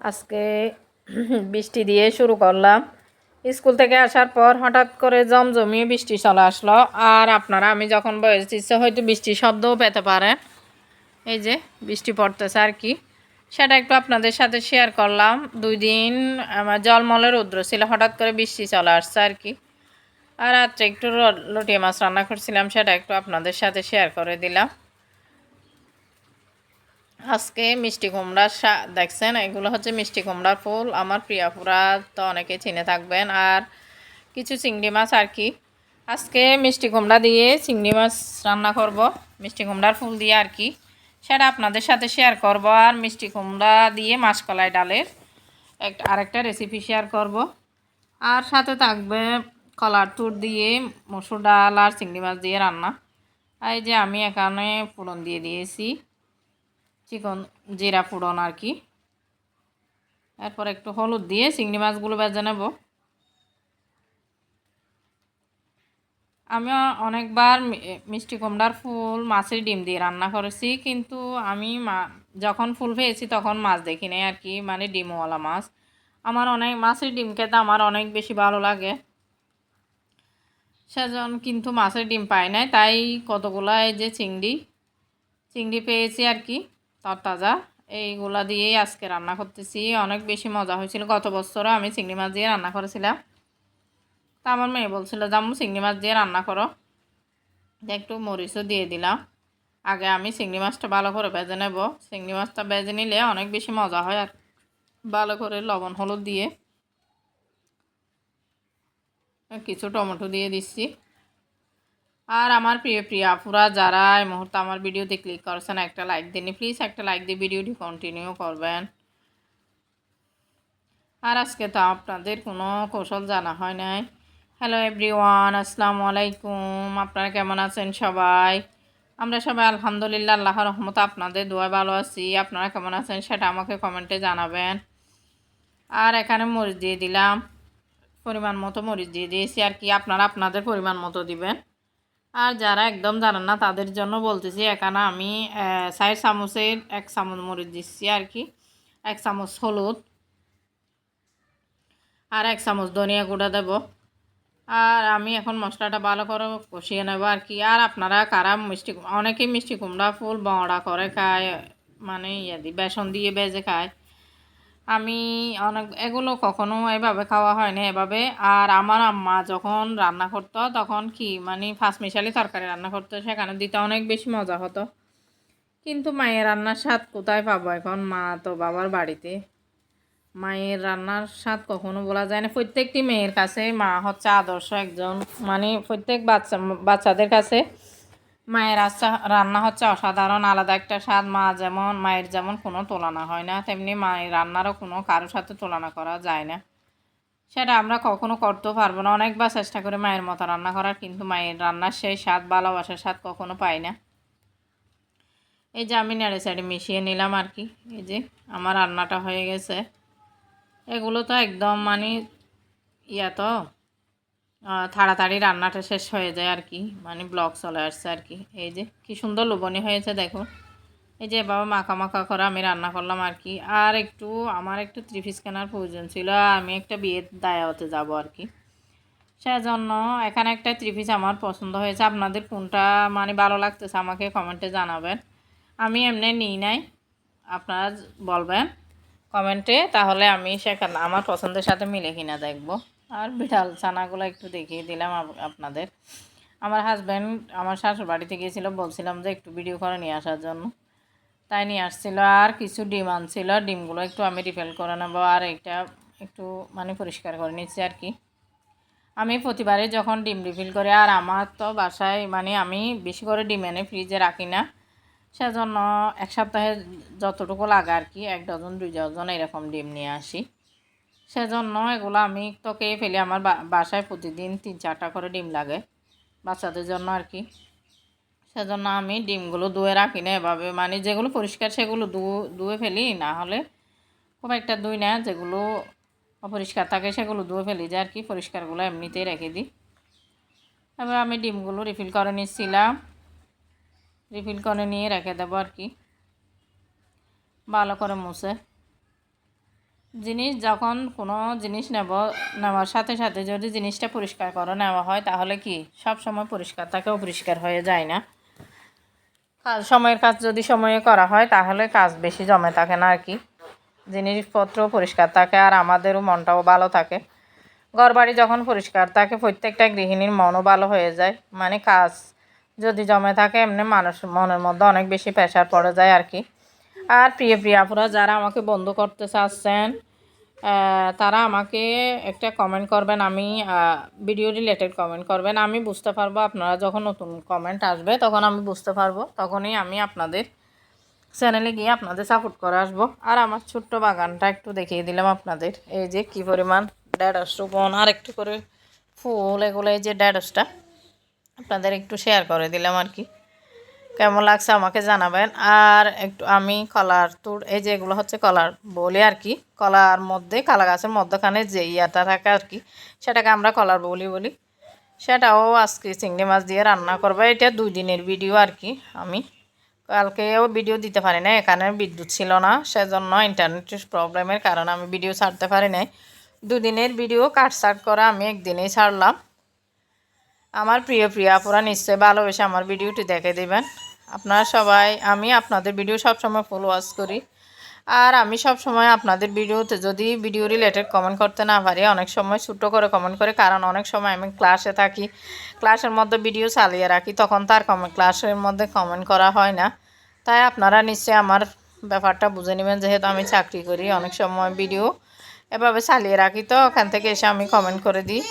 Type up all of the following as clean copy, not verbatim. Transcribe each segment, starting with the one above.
আজকে বৃষ্টি দিয়ে শুরু করলাম। স্কুল থেকে আসার পর হঠাৎ করে জমজমিয়ে বৃষ্টি চলে আসলো। আর আপনারা আমি যখন ভয়েস দিচ্ছি হয়তো বৃষ্টির শব্দও পেতে পারেন। এই যে বৃষ্টি পড়তেছে আর কি, সেটা একটু আপনাদের সাথে শেয়ার করলাম। 2 দিন আমার জলমলে রৌদ্র ছিল, হঠাৎ করে বৃষ্টি চলে আসছে আর কি। আর রাত্রে একটু লটিয়া মাছ রান্না করছিলাম, সেটা একটু আপনাদের সাথে শেয়ার করে দিলাম। আজকে মিষ্টি কুমড়ার দেখছেন, এগুলো হচ্ছে মিষ্টি কুমড়ার ফুল। আমার প্রিয়াপুরা তো অনেকে চিনে থাকবেন। আর কিছু চিংড়ি মাছ আর কি। আজকে মিষ্টি কুমড়া দিয়ে চিংড়ি মাছ রান্না করব, মিষ্টি কুমড়ার ফুল দিয়ে আর কি, সেটা আপনাদের সাথে শেয়ার করব। আর মিষ্টি কুমড়া দিয়ে মাসকলাই ডালের আরেকটা রেসিপি শেয়ার করব। আর সাথে থাকবে কলার তুর দিয়ে মসুর ডাল আর চিংড়ি মাছ দিয়ে রান্না। এই যে আমি এখানে ফোড়ন দিয়ে দিয়েছি, চিকন জিরা ফোড়ন আর কি। এরপর একটু হলুদ দিয়ে চিংড়ি মাছগুলো ভেজে নেব। আমি অনেকবার মিষ্টি কুমড়ার ফুল মাছের ডিম দিয়ে রান্না করেছি, কিন্তু আমি যখন ফুল পেয়েছি তখন মাছ দেখি নাই আর কি, মানে ডিমওয়ালা মাছ। আমার অনেক মাছের ডিম খেতে আমার অনেক বেশি ভালো লাগে, সেজন্য কিন্তু মাছের ডিম পাই নাই। তাই কতগুলা এই যে চিংড়ি পেয়েছি আর কি, তরতাজা। এইগুলা দিয়েই আজকে রান্না করতেছি। অনেক বেশি মজা হয়েছিল। গত বছরও আমি চিংড়ি মাছ দিয়ে রান্না করেছিলাম। তা আমার মেয়ে বলছিল যে আম্মু চিংড়ি মাছ দিয়ে রান্না করো, একটু মরিচও দিয়ে দিলাম। আগে আমি চিংড়ি মাছটা ভালো করে ভেজে নেব। চিংড়ি মাছটা ভেজে নিলে অনেক বেশি মজা হয়। আর ভালো করে লবণ হলুদ দিয়ে কিছু টমেটো দিয়ে দিচ্ছি। আর আমার প্রিয় আপুরা যারা এই মুহূর্তে আমার ভিডিওতে ক্লিক করছেন, একটা লাইক দিন প্লিজ, একটা লাইক দিয়ে ভিডিওটি কন্টিনিউ করবেন। আর আজকে তো আপনাদের কোনো কৌশল জানা হয় নাই। হ্যালো এভরিওয়ান, আসসালামু আলাইকুম। আপনারা কেমন আছেন সবাই? আমরা সবাই আলহামদুলিল্লাহ, আল্লাহর রহমতে আপনাদের দোয়ায় ভালো আছি। আপনারা কেমন আছেন সেটা আমাকে কমেন্টে জানাবেন। আর এখানে মরিচ দিয়ে দিলাম, পরিমাণ মতো মরিচ দিয়ে দিয়েছি আর কি। আপনারা আপনাদের পরিমাণ মতো দিবেন। আর যারা একদম জানেন না তাদের জন্য বলতেছি, এখানে আমি 4 চামচের 1 চামচ মরিচ দিচ্ছি আর কি, 1 চামচ হলুদ আর 1 চামচ ধনিয়া গুঁড়া দেব। আর আমি এখন মশলাটা ভালো করে কষিয়ে নেব আর কি। আর আপনারা কারা অনেকেই মিষ্টি কুমড়া ফুল বড়া করে খায়, মানে বেসন দিয়ে ভেজে খায়। আমি এগুলো কখনো এভাবে খাওয়া হয় না এভাবে। আর আমার আম্মা যখন রান্না করতো তখন কি মানে পাঁচমিশালি তরকারি রান্না করতো, সেখানে দিতে অনেক বেশি মজা হতো। কিন্তু মায়ের রান্নার স্বাদ কোথায় পাবো এখন? মা তো বাবার বাড়িতে। মায়ের রান্নার স্বাদ কখনো বলা যায় না। প্রত্যেকটি মেয়ের কাছে মা হচ্ছে আদর্শ একজন, মানে প্রত্যেক বাচ্চাদের কাছে মায়ের রান্না হচ্ছে অসাধারণ, আলাদা একটা স্বাদ। মায়ের যেমন কোনো তুলনা হয় না, তেমনি মায়ের রান্নারও কোনো কারোর সাথে তুলনা করা যায় না। সেটা আমরা কখনো করতেও পারবো না। অনেকবার চেষ্টা করে মায়ের মতো রান্না করার, কিন্তু মায়ের রান্নার সেই স্বাদ, ভালোবাসার স্বাদ কখনো পাই না। এই যে আমি নেড়ে চেড়ে মিশিয়ে নিলাম আর কি। এই যে আমার রান্নাটা হয়ে গেছে। এগুলো তো একদম মানে তো তাড়াতাড়ি রান্নাটা শেষ হয়ে যায় আর কি, মানে ব্লগ চলে আসছে আর কি। এই যে কি সুন্দর লোভনীয় হয়েছে দেখুন। এই যে এভাবে মাখা মাখা করে আমি রান্না করলাম আর কি। আর আমার একটু 3 পিস কেনার প্রয়োজন ছিল, আমি একটা বিয়ের দাওয়াতে যাব আর কি। সেজন্য এখানে একটা 3 পিস আমার পছন্দ হয়েছে। আপনাদের কোনটা মানে ভালো লাগতেছে আমাকে কমেন্টে জানাবেন। আমি এমনি নিই নাই, আপনারা বলবেন কমেন্টে, তাহলে আমি সেখানে আমার পছন্দের সাথে মিলে কিনা দেখব। আর বিড়াল ছানাগুলো একটু দেখিয়ে দিলাম আপনাদের। আমার হাজব্যান্ড আমার শাশুড় বাড়িতে গিয়েছিল, বলছিলাম যে একটু ভিডিও করে নিয়ে আসার জন্য, তাই নিয়ে আসছিল। আর কিছু ডিম আনছিল, ডিমগুলো একটু আমি রিফিল করে নেব। আর এটা একটু মানে পরিষ্কার করে নিচ্ছি আর কি। আমি প্রতিবারে যখন ডিম রিফিল করি, আর আমার তো বাসায় মানে আমি বেশি করে ডিম এনে ফ্রিজে রাখি না, সেজন্য 1 সপ্তাহে যতটুকু লাগে আর কি, 1 ডজন 2 ডজন এরকম ডিম নিয়ে আসি। সেজন্য এগুলো আমি তো খেয়ে ফেলি। আমার বাসায় প্রতিদিন 3-4টা করে ডিম লাগে বাচ্চাদের জন্য আর কি। সেজন্য আমি ডিমগুলো ধুয়ে রাখি না এভাবে, মানে যেগুলো পরিষ্কার সেগুলো ধুয়ে ফেলি, না হলে খুব একটা ধুই না। যেগুলো অপরিষ্কার থাকে সেগুলো ধুয়ে ফেলি যে আর কি, পরিষ্কারগুলো এমনিতেই রেখে দিই। এবার আমি ডিমগুলো রিফিল করে নিচ্ছিলাম, রিফিল করে নিয়ে রেখে দেবো আর কি, ভালো করে মুছে। জিনিস যখন কোনো জিনিস নেওয়ার সাথে সাথে যদি জিনিসটা পরিষ্কার করে নেওয়া হয় তাহলে কি সব সময় পরিষ্কার থাকে, অপরিষ্কার হয়ে যায় না। সময়ের কাজ যদি সময়ে করা হয় তাহলে কাজ বেশি জমে থাকে না আর কি, জিনিসপত্র পরিষ্কার থাকে আর আমাদেরও মনটাও ভালো থাকে। ঘরবাড়ি যখন পরিষ্কার থাকে প্রত্যেকটা গৃহিণীর মনও ভালো হয়ে যায়, মানে কাজ যদি জমে থাকে এমনি মানুষ মনের মধ্যে অনেক বেশি প্রেশার পড়ে যায় আর কি। আর প্রিয় আপুরা যারা আমাকে বন্ধ করতে চাচ্ছেন তারা আমাকে একটা কমেন্ট করবেন, আমি ভিডিও রিলেটেড কমেন্ট করবেন, আমি বুঝতে পারবো আপনারা যখন নতুন কমেন্ট আসবে তখন আমি বুঝতে পারবো, তখনই আমি আপনাদের চ্যানেলে গিয়ে আপনাদের সাপোর্ট করে আসবো। আর আমার ছোট্ট বাগানটা একটু দেখিয়ে দিলাম আপনাদের, এই যে কী পরিমাণ ঢেঁড়স রোপণ আর একটু করে ফুল, এগুলো এই যে ঢেঁড়সটা আপনাদের একটু শেয়ার করে দিলাম আর কি, কেমন লাগছে আমাকে জানাবেন। আর একটু আমি কলার তুর, এই যে এগুলো হচ্ছে কলার বলি আর কি, কলার মধ্যে কলা গাছের মধ্যখানে যে ইয়াটা থাকে আর কি, সেটাকে আমরা কলার বলি, সেটাও আজকে চিংড়ি মাছ দিয়ে রান্না করবো। এটা 2 দিনের ভিডিও আর কি, আমি কালকেও ভিডিও দিতে পারি না, এখানে বিদ্যুৎ ছিল না, সেজন্য ইন্টারনেটের প্রবলেমের কারণে আমি ভিডিও ছাড়তে পারি নাই। 2 দিনের ভিডিও কাট করে আমি একদিনেই ছাড়লাম। আমার প্রিয় আপুরা নিশ্চয়ই ভালোবেসে আমার ভিডিওটি দেখে দেবেন আপনারা সবাই। আমি আপনাদের ভিডিও সবসময় ফুল ওয়াচ করি, আর আমি সব সময় আপনাদের ভিডিওতে যদি ভিডিও রিলেটেড কমেন্ট করতে না পারি অনেক সময় ছোটো করে কমেন্ট করে, কারণ অনেক সময় আমি ক্লাসে থাকি, ক্লাসের মধ্যে ভিডিও চালিয়ে রাখি, তখন তার ক্লাসের মধ্যে কমেন্ট করা হয় না। তাই আপনারা নিশ্চয়ই আমার ব্যাপারটা বুঝে নেবেন, যেহেতু আমি চাকরি করি অনেক সময় ভিডিও এভাবে চালিয়ে রাখি, তো ওখান থেকে এসে আমি কমেন্ট করে দিই,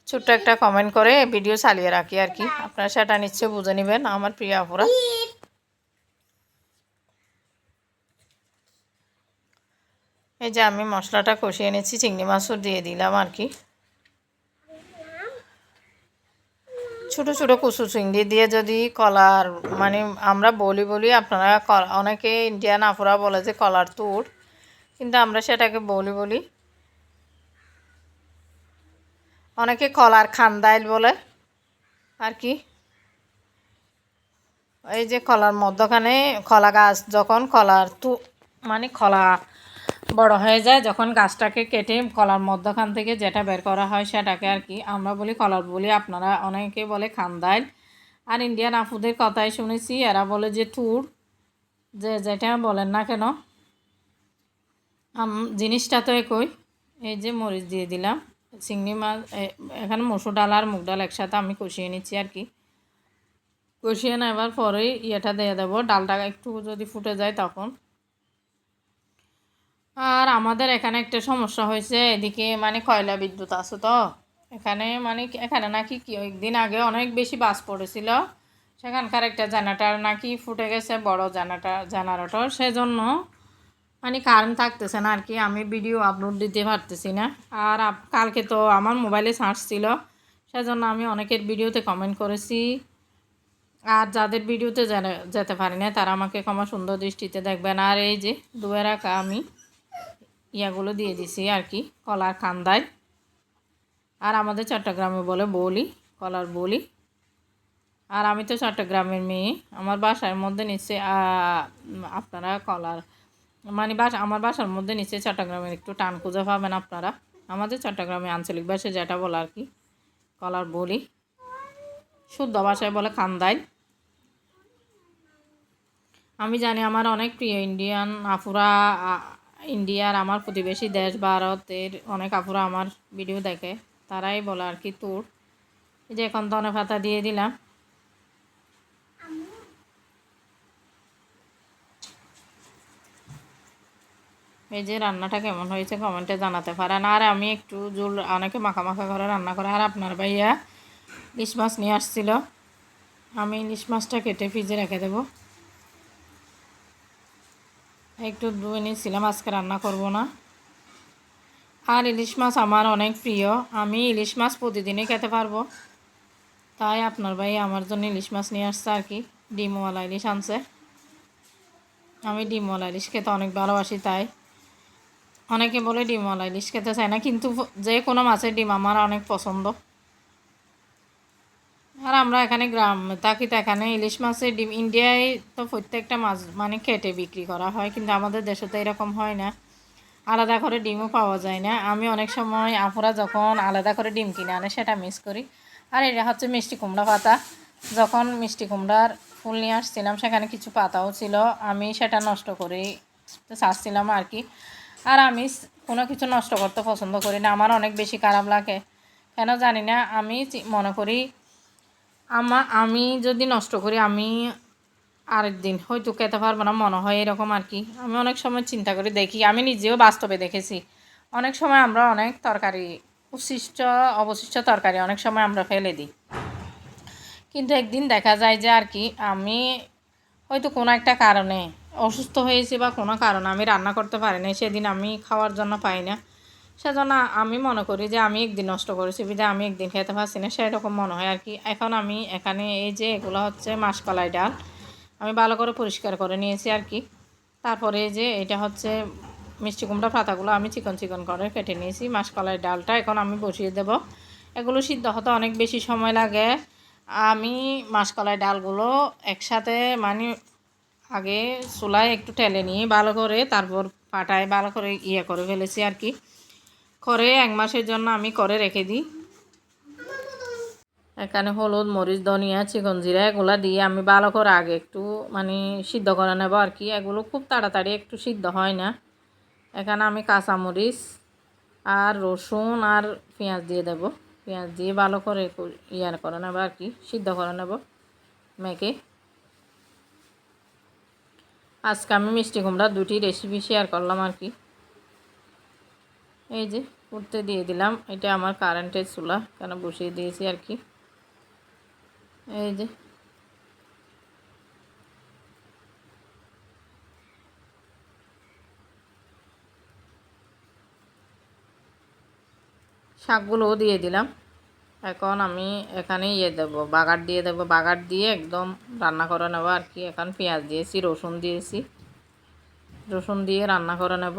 ছোট্ট একটা কমেন্ট করে ভিডিও চালিয়ে রাখি আর কি, আপনারা সেটা নিশ্চয়ই বুঝে নেবেন আমার প্রিয় আপুরা। এই যে আমি মশলাটা কষিয়ে নিচ্ছি, চিংড়ি মাছও দিয়ে দিলাম আর কি, ছোটো ছোটো কুচু চিংড়ি দিয়ে যদি কলার, মানে আমরা বলি আপনারা অনেকে ইন্ডিয়ান আপুরা বলে যে কলার তুর, কিন্তু আমরা সেটাকে বলি, অনেকে কলার খান্দাইল বলে আর কি। এই যে কলার মধ্যখানে কলা গাছ যখন কলার মানে কলা বড় হয়ে যায়, যখন গাছটাকে কেটে কলার মধ্যখান থেকে যেটা বের করা হয় সেটাকে আর কি আমরা বলি কলার বলি, আপনারা অনেকে বলে খান্দাইল। আর ইন্ডিয়ান আপুদের কথাই শুনেছি এরা বলে যে তুর, যে যেটা বলেন না কেন জিনিসটা তো একই। এই যে মরিচ দিয়ে দিলাম, চিংড়ি মাছ, এখানে মসুর ডাল আর মুগ ডাল একসাথে আমি কষিয়ে নিচ্ছি আর কি, কষিয়ে নেবার পরেই ইয়েটা দিয়ে দেবো, ডালটা একটু যদি ফুটে যায় তখন। আর আমাদের এখানে একটা সমস্যা হয়েছে, এদিকে মানে কয়লা বিদ্যুৎ আছে তো এখানে, মানে এখানে নাকি কি একদিন আগে অনেক বেশি বাস পড়েছিল, সেখানকার একটা জেনারেটর নাকি ফুটে গেছে, বড় জেনারেটর, সেজন্য মানে কারেন্ট থাকতেছে না আর কি, আমি ভিডিও আপলোড দিতে পারতেছি না। আর কালকে তো আমার মোবাইলে চার্জ ছিল, সেজন্য আমি অনেকের ভিডিওতে কমেন্ট করেছি, আর যাদের ভিডিওতে যেতে পারি না তারা আমাকে ক্ষমা সুন্দর দৃষ্টিতে দেখবেন। আর এই যে ধুয়ে রাখা আমি ইয়াগুলো দিয়ে দিছি আর কি, কলার কান্দায়, আর আমাদের চট্টগ্রামে বলে বলি, কলার বলি। আর আমি তো চট্টগ্রামের মেয়ে, আমার বাসার মধ্যে নিচে আপনারা কলার মানে আমার বাসার মধ্যে নিচে চট্টগ্রামের একটু টান খুঁজে পাবেন আপনারা, আমাদের চট্টগ্রামে আঞ্চলিক ভাষায় যেটা বলে আর কি কলার বলি, শুদ্ধ ভাষায় বলে কান্দাই। আমি জানি আমার অনেক প্রিয় ইন্ডিয়ান আপুরা, ইন্ডিয়ার আমার প্রতিবেশী দেশ ভারতের অনেক আপুরা আমার ভিডিও দেখে, তারাই বলে আর কি তুর। এই যে এখন ধনে পাতা দিয়ে দিলাম, এই যে রান্নাটা কেমন হয়েছে কমেন্টে জানাতে পারেন। আর আমি একটু ঝোল, অনেকে মাখা মাখা করে রান্না করে। আর আপনার ভাইয়া ইলিশ মাছ নিয়ে আসছিল, আমি ইলিশ মাছটা কেটে ফ্রিজে রেখে দেবো, একটু ধুয়ে নিয়েছিলাম, আজকে রান্না করব না। আর ইলিশ মাছ আমার অনেক প্রিয়, আমি ইলিশ মাছ প্রতিদিনই খেতে পারবো, তাই আপনার ভাই আমার জন্য ইলিশ মাছ নিয়ে আসছে আর কি, ডিমওয়ালা ইলিশ আনছে। আমি ডিমওয়ালা ইলিশ খেতে অনেক ভালোবাসি, তাই অনেকে বলে ডিমওয়ালা ইলিশ খেতে চায় না, কিন্তু যে কোনো মাছের ডিম আমার অনেক পছন্দ। আর আমরা এখানে গ্রামে থাকি, তো এখানে ইলিশ মাছের ডিম, ইন্ডিয়ায় তো প্রত্যেকটা মাছ মানে কেটে বিক্রি করা হয়, কিন্তু আমাদের দেশে তো এরকম হয় না, আলাদা করে ডিমও পাওয়া যায় না। আমি অনেক সময় আপুরা যখন আলাদা করে ডিম কিনে আনে সেটা মিস করি। আর এটা হচ্ছে মিষ্টি কুমড়া পাতা। যখন মিষ্টি কুমড়ার ফুল নিয়ে আসছিলাম সেখানে কিছু পাতাও ছিল, আমি সেটা নষ্ট করে চাচ্ছিলাম আর কি। আর আমি কোনো কিছু নষ্ট করতে পছন্দ করি না, আমার অনেক বেশি খারাপ লাগে, কেন জানি না। আমি মনে করি আমি যদি নষ্ট করি আমি আরেকদিন হয়তো খেতে পারবো না, মনে হয় এরকম আর কি। আমি অনেক সময় চিন্তা করে দেখি, আমি নিজেও বাস্তবে দেখেছি অনেক সময় আমরা অনেক তরকারি অবশিষ্ট তরকারি অনেক সময় আমরা ফেলে দিই, কিন্তু একদিন দেখা যায় যে আর কি আমি হয়তো কোনো একটা কারণে অসুস্থ হয়েছি বা কোনো কারণে আমি রান্না করতে পারি না, সেদিন আমি খাওয়ার জন্য পাই না, সেজন্য আমি মনে করি যে আমি একদিন নষ্ট করেছি বিধায় আমি একদিন খেতে পারছি না, সেরকম মনে হয় আর কি। এখন আমি এখানে এই যে এগুলো হচ্ছে মাসকলাই ডাল, আমি ভালো করে পরিষ্কার করে নিয়েছি আর কি। তারপরে যে এটা হচ্ছে মিষ্টি কুমড়া পাতাগুলো আমি চিকন চিকন করে কেটে নিয়েছি। মাসকলাই ডালটা এখন আমি বসিয়ে দেব। এগুলো সিদ্ধ হতে অনেক বেশি সময় লাগে। আমি মাসকলাই ডালগুলো একসাথে মানে আগে চুলায় একটু টেলে নিয়ে ভালো করে তারপর পাটায় ভালো করে করে ফেলেছি আর কি। করে 1 মাসের জন্য আমি করে রেখে দিই। এখানে হলুদ, মরিচ, ধনিয়া, চিকন জিরা এগুলো দিয়ে আমি ভালো করে আগে একটু মানে সিদ্ধ করে নেব আর কি। এগুলো খুব তাড়াতাড়ি একটু সিদ্ধ হয় না। এখানে আমি কাঁচামরিচ আর রসুন আর পেঁয়াজ দিয়ে দেব। পেঁয়াজ দিয়ে ভালো করে করে নেব আর কি, সিদ্ধ করে নেব মেখে। আজকে আমি মিষ্টি কুমড়ার 2টি রেসিপি শেয়ার করলাম আর কি। এই যে উঠতে দিয়ে দিলাম, এটা আমার কারেন্টের চুলা, কেন বসিয়ে দিয়েছি আর কি। এই যে শাকগুলোও দিয়ে দিলাম। এখন আমি এখানে দেবো, বাগার দিয়ে দেবো। বাগার দিয়ে একদম রান্না করে নেবো আর কি। এখন পেঁয়াজ দিয়েছি, রসুন দিয়েছি, রসুন দিয়ে রান্না করে নেব।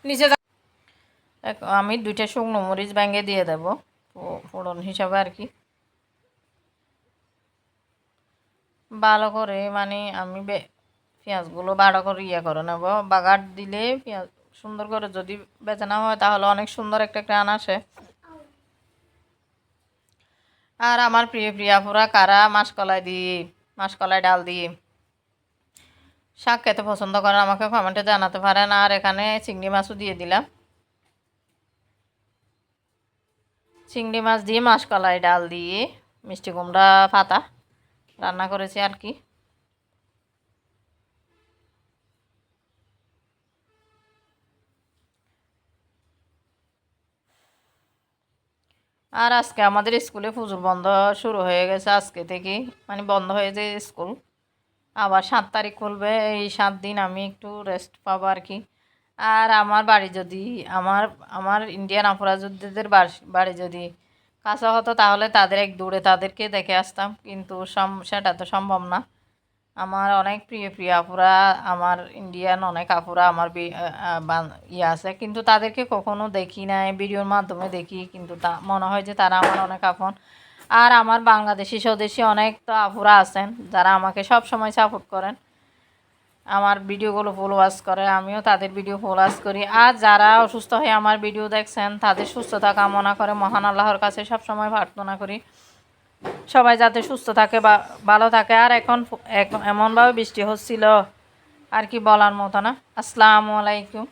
নিচে আমি 2টা শুকনো মরিচ ভেঙে দিয়ে দেব ফোড়ন হিসাবে আর কি। ভালো করে মানে আমি পেঁয়াজগুলো ভালো করে করে নেব। বাগার দিলে পেঁয়াজ সুন্দর করে যদি বেজে না হয় তাহলে অনেক সুন্দর একটা গ্রান আসে। আর আমার প্রিয় আপুরা কারা মাসকলাই ডাল দিয়ে শাক খেতে পছন্দ করেন আমাকে কমেন্টে জানাতে পারেন। আর এখানে চিংড়ি মাছও দিয়ে দিলাম। চিংড়ি মাছ দিয়ে মাসকলাই ডাল দিয়ে মিষ্টি কুমড়া পাতা রান্না করেছি আর কি। আর আজকে আমাদের স্কুলে পুজোর বন্ধ শুরু হয়ে গেছে, আজকে থেকে মানে বন্ধ হয়ে যায় স্কুল। আবার 7 তারিখ খুলবে। এই 7 দিন আমি একটু রেস্ট পাবো আর কি। আর আমার বাড়ি যদি আমার আমার ইন্ডিয়ান অপরাধীদের বাড়ি যদি কাছে হতো তাহলে তাদের এক দূরে তাদেরকে দেখে আসতাম, কিন্তু সেটা তো সম্ভব না। আমার অনেক প্রিয় আপুরা, আমার ইন্ডিয়ান অনেক আপুরা আমার আছে, কিন্তু তাদেরকে কখনো দেখি নাই, ভিডিওর মাধ্যমে দেখি, কিন্তু তা মনে হয় যে তারা আমার অনেক আপন। আর আমার বাংলাদেশি স্বদেশী অনেক তো আপুরা আছেন যারা আমাকে সব সময় সাপোর্ট করেন, আমার ভিডিওগুলো ফলোয়ার্স করে, আমিও তাদের ভিডিও ফলোয়ার্স করি। আর যারা অসুস্থ হয়ে আমার ভিডিও দেখছেন তাদের সুস্থতা কামনা করে মহান আল্লাহর কাছে সব সময় প্রার্থনা করি সবাই যাতে সুস্থ থাকে বা ভালো থাকে। আর এখন এমনভাবে বৃষ্টি হচ্ছিল আর কি বলার মতো না। আসসালামু আলাইকুম।